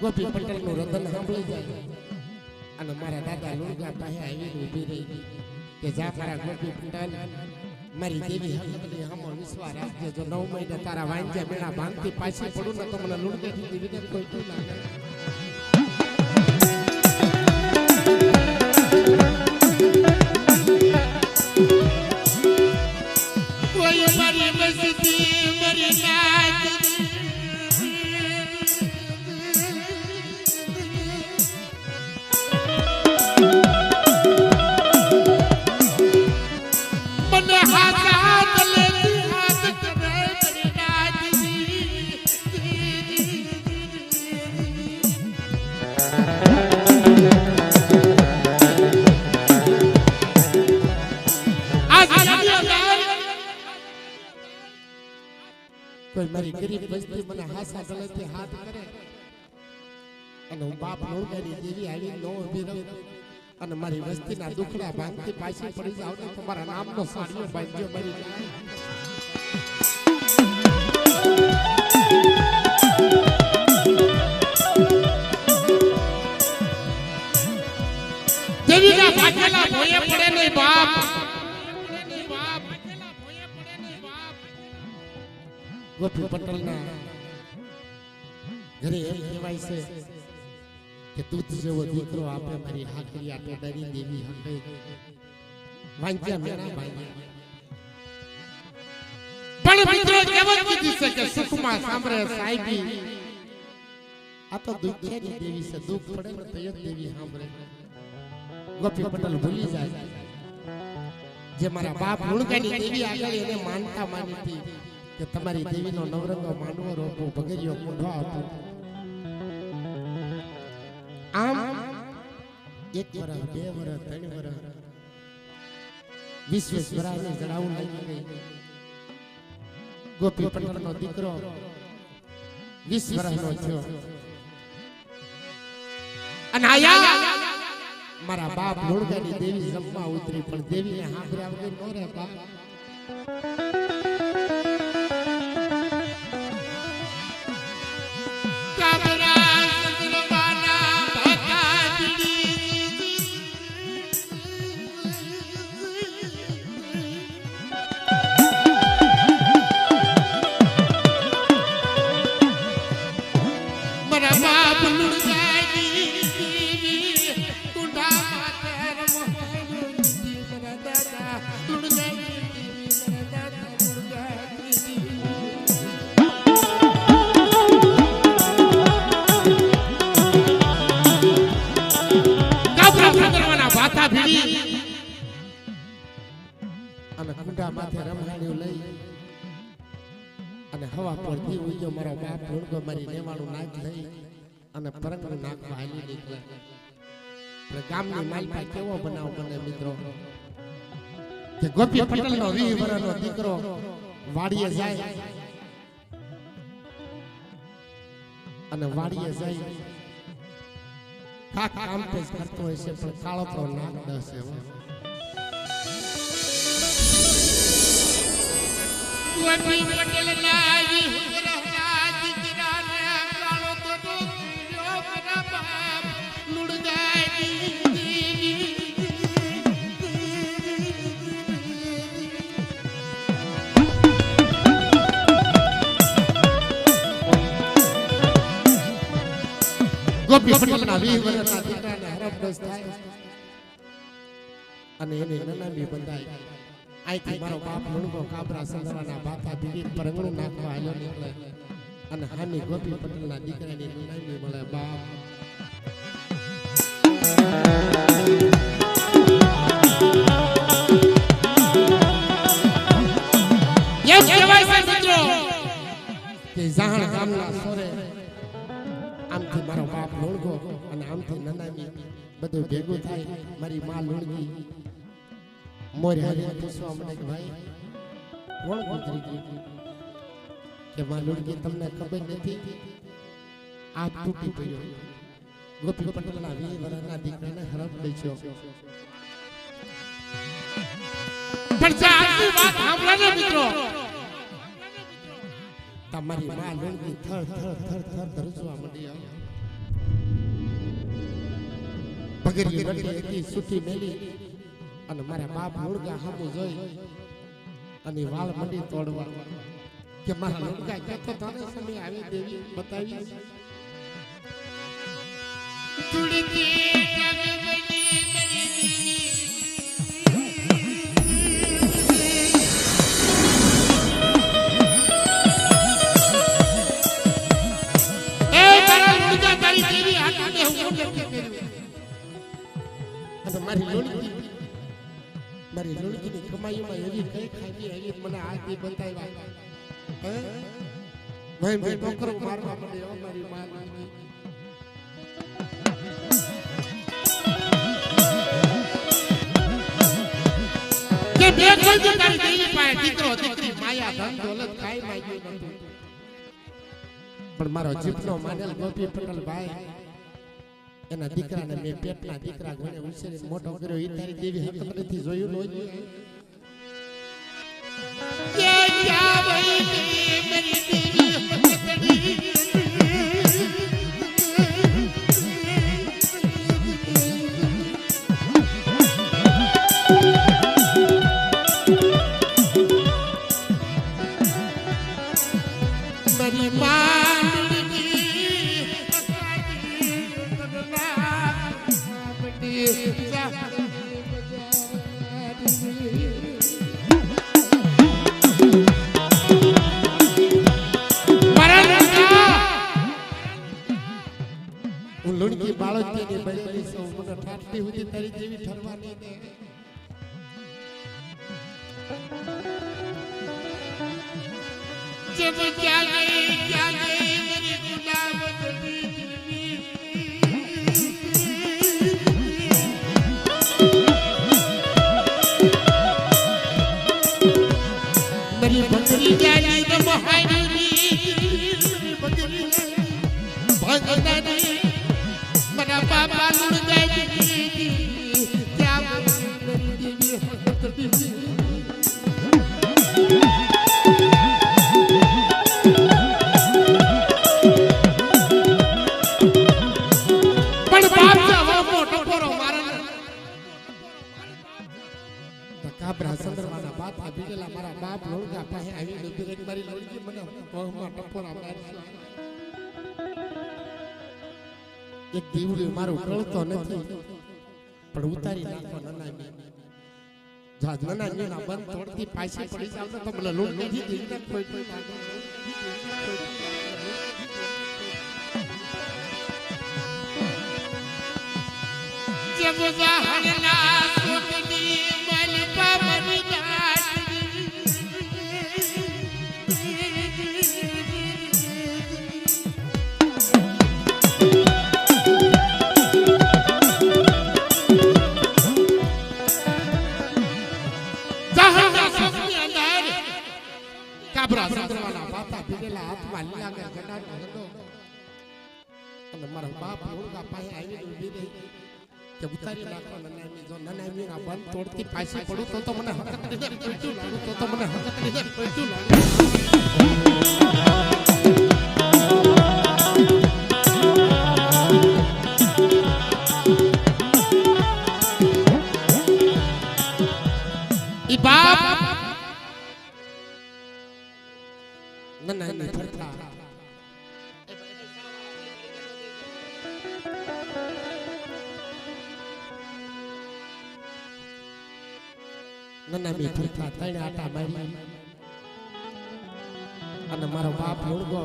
ગોપી પટેલ નું રતન સાંભળી જાય અને મારા દાદા લુણગા પાસે આવીને ઊભી રહી કે જા મારા ગોપી પટેલ મારી દેવી હકની હમો વિશ્વાસ રાખજે જો 9 મહિને તારા વાંજ્યા મેળા ભાંગતી પાછી પડું ને તો મને લુણગેથી દીવીને કોઈ તું લાગે કોઈ મારી મસ્તી મારી નાચ કોઈ મારી ગરીબ બસ્તી મને હાસા ગળેથી હાથ કરે અને હું બાપ લુણગાની દેવી આવી નો ઊભી રહું અને મારી વસ્તીના દુખડા ભાંગતી પાછી પડી જાવ ને તમારા નામનો સાડીઓ બાંધ્યો મરી જાય દેવીના ભાગેલા ભોયે પડે નહીં બાપ ગોપી પટેલના ઘરે એમ કહેવાય છે કે દૂધ જેવો દીકરો આપે મારી હાકરી આપે ડરી દેવી હકે વાંચ્યા મેરા ભાઈ પણ મિત્રો કેવત કીધી છે કે સુખમાં સાંભળે સાહેબી આ તો દુખેની દેવી છે દુખ પડે ને તો એક દેવી સાંભળે ગોપી પટેલ ભૂલી જાય જે મારા બાપ લુણગાની દેવી આગળ એને માનતા માની હતી કે તમારી દેવીનો નવરંગો માંડવો રોપો ભગરિયો મૂંઢો હતો આમ 1 વર્ષ 2 વર્ષ 3 વર્ષ 20 વર્ષની જડાવું લાગી ગઈ ગોપી પટેલનો દીકરો 20 વર્ષનો થયો અને આયા મારા બાપ લુણગાની દેવી જમવા ઉતરી પણ દેવીને હાંભળ્યા વગર ન રહેતા અને કુંડા માથે રમહાણીઓ લઈ અને હવા પડતી ઉજો મારો બાપ લુણગો મારી નેવાળું નાક લઈ અને પરંગનું નાખવા હાલી નીકળે પણ ગામની માલપા કેવો બનાવ બને મિત્રો કે ગોપી પટેલનો 20 વર્ષનો દીકરો વાડીએ જાય અને વાડીએ જાય કામ તે કરતો હોય છે પણ કાળો તો નાક દસે ગોપી પટેલ લાવી હુકરા દીકરાને કાળો તો જો મારા બાપ લુણગાની ગોપી પટેલના 20 વર્ષના દીકરાને હરફદોસ થાય અને એને નનામી બંધાય આઈથી મારો બાપ લુણગો કાબરા સંદરાના બાથા ભીડી પરંગણું નાખવા હાલ્યો નીકળે અને હામી ગોપી પટેલના દીકરાની નનામી મળે બાપ કે જાણ ગામના સોરે આમથી મારો બાપ લોણગો અને આમથી નનામી બધું ભેગું થાય મારી માં લોણગી મોરે હારે પૂછવા મને કે ભાઈ કોણ ગુજરી ગયું કે માં લોણગી તમને ખબર નથી આ તૂટી પડ્યો ગોપી પટેલના 20 વર્ષના દીકરાને હરફ દઈયો પણ જે આટલી વાત સાંભળે મિત્રો તમારી માં લોણગી થર થર થર થર ધરસવા માંડી પગરી રડી હતી સુટી મેલી અને મારા બાપ લોણગા હામું જોઈ અને વાળ મંડી તોડવા કે મારા લોણગા કેતો તને સમય આવી દેવી બતાવી તુડતી જગવડી મારી લોણકીની કમાઈમાં એવી કઈ ખાવી એવી મને આથી બતાવ્યા હે ભાઈ ભાઈ ટોકરો મારવા પડ્યો મારી માં કે બે કોઈ તો તારી દેવી પાસે દીકરો દીકરી માયા ધન દોલત કાઈ માંગ્યું નતું પણ મારો જીભનો માનેલ ગોપી પટેલ ભાઈ એના દીકરાને મે પેટના દીકરા ગણે ઉછેરીને મોટો કર્યો ઈ તારી દેવી હકમ નથી જોયું નો કે ક્યા ભાઈ મેરી દેવી मेरी मां લોણકી બાળકીની બળેલી સૌ મને ઠાઠી હતી તારી જેવી ઠરવાની ને जब क्या गई मेरी गुलाब मेरी बकरी जानी तो बहानी बकरी भगदानी मेरा पापा लुड़ गए क्या मेरी देवी ચંદ્રમાના બાથા બીજેલા મારા બાપ લોણગા પાસે આવી ગઈ એક મારી લોણગી મને પગમાં ટપોરા મારી એક દીવડી મારું ટળતો નથી પણ ઉતારી નાખો નનામી જાજ નનામી ના બંધ તોડતી પાછી પડી જાવ તો મને લોણગી દીધી કોઈ કોઈ जब बहना सुननी मन पवन કાબરા ચંદ્રવાના પાતા ભીડેલા હાથમાં લીલા કે ગડાનો હંડો અને મારા બાપ લોણગા પાસે આવી ઊભી રહી કે ઉતારી નાખો નનામી જો નનામી ના બંધ તોડતી પાછી પડું તો મને હકત રીતે પડતું લાગુ તો મને હકત રીતે પડતું લાગુ ઈ બાપ નનામી ફરતા નનામી ફરતા તણે આટા મારી અને મારો બાપ લોણગો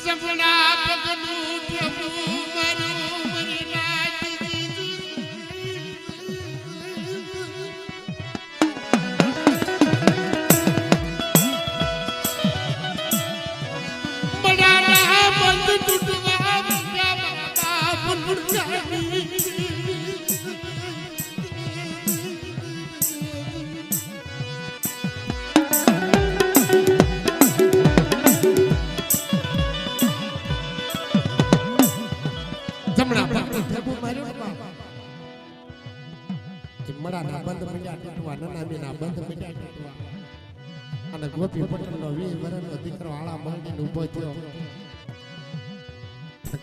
જમણા પગનું પ્રભુ મારું મરી તૂટવા નનામીના બંધ મીઠા તૂટવા અને ગોપી પટેલનો 20 વર્ષનો દીકરો આળા મરડીને ઊભો થયો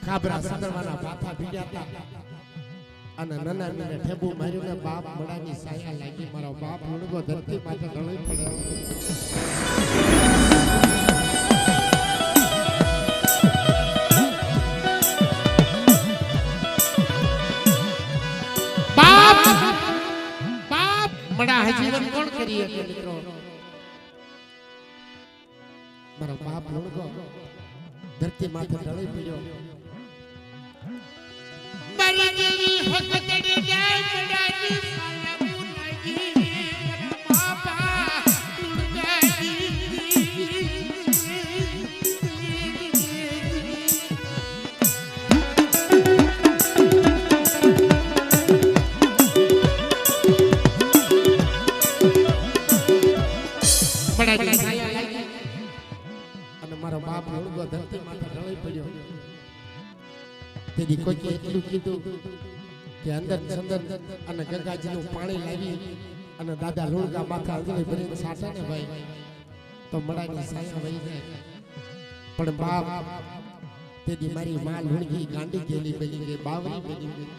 કાબરા સંદરવાના પાથા ભીડ્યા હતા અને નનામીને ઠેબુ માર્યું ને બાપ મડાની સાયા લાગી મારો બાપ ઉડગો ધરતી માથે ઢળી પડ્યો મડા હજીવન કોણ કરીએ કે મિત્રો મારો બાપ લોડગો ધરતી માથે ઢળી પડ્યો મારી દેવી હકતડી જાય મડાની સાયા લાગી મારા બાપા અને મારો બાપ લોડગો ધરતી માથે ઢળી પડ્યો તેથી કોઈ એટલું કીધું કે અંદર અને ગંગાજીનું પાણી લાવી અને દાદા લોડગા માથે આંગળી ભરીને સાટા ને ભાઈ તો મડાની સાયા વહી જાય પણ બાપ તેથી મારી માં લોડગી ગાંડી ગયેલી બની ગઈ બાવરી બની ગઈ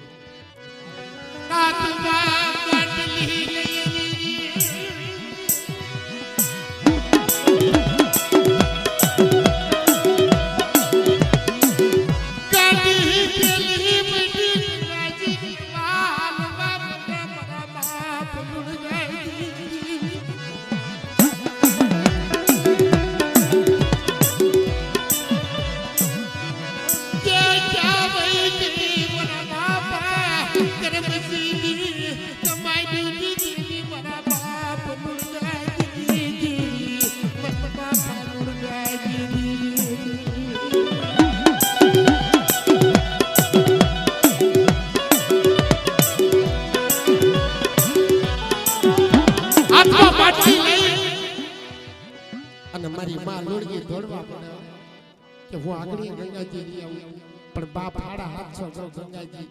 અને મારી માં લોડગી દોડવા પડે કે હું આગળ ગંગાજી લઈ આવું પણ બાપ હાડા હાથસો ગંગાજી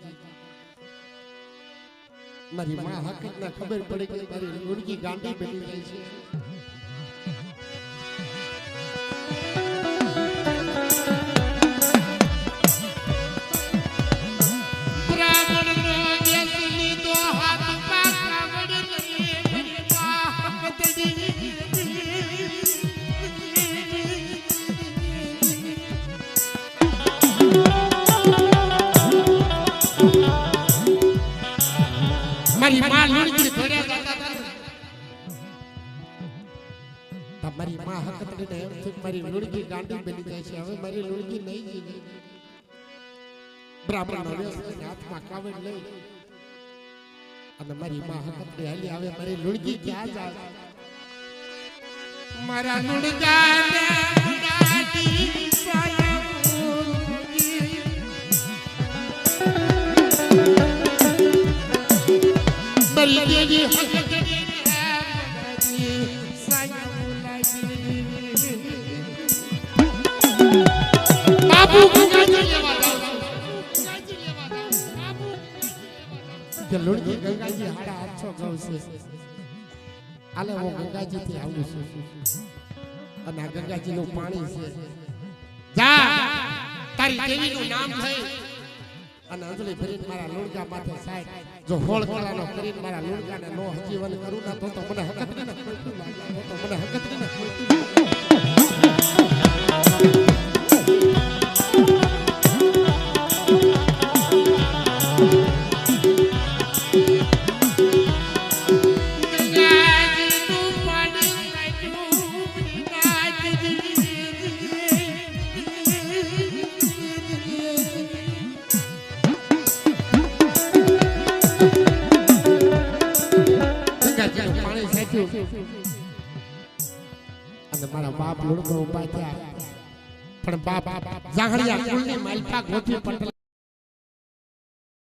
મારી માં હકીકત ના ખબર પડી કે મારી લોડગી ગાંડી બની ગઈ છે મારી માં લોડગી ધોડ્યા જતા હતા મારી માં હકતડીને એમ છે મારી લોડગી ગાંડી બની જાય છે હવે મારી લોડગી નહીં જીવે બ્રાહ્મણનો વેશ હાથમાં કાવડ લઈ અને મારી માં હકતડી હાલી આવે મારી લોડગી ક્યાં જાય મારા લોડગાને ગાડી સાયા મારી દેવી હકતડી સાયા લાગી બાબુ ગંગાજી લેવા જાવ કે લોડગી ગંગાજી હાડા હાથસો ગવશે આલે હું ગંગાજી થી આવું છું અને આ ગંગાજી નું પાણી છે જા તારી દેવી નું નામ થઈ અને અંજલિ ભરીને મારા લોડગા માથે સાઈડ જો હોળ કળાનો કરીને મારા લોડગાને નો હજીવન કરું ના તો મને હકત ન ખોટું લાગે તો મને હકત ન ખોટું અને મારા બાપ લોડગો ઉભા થયા પણ બાપ જાહણિયા કુલની માલપા ગોપી પટેલ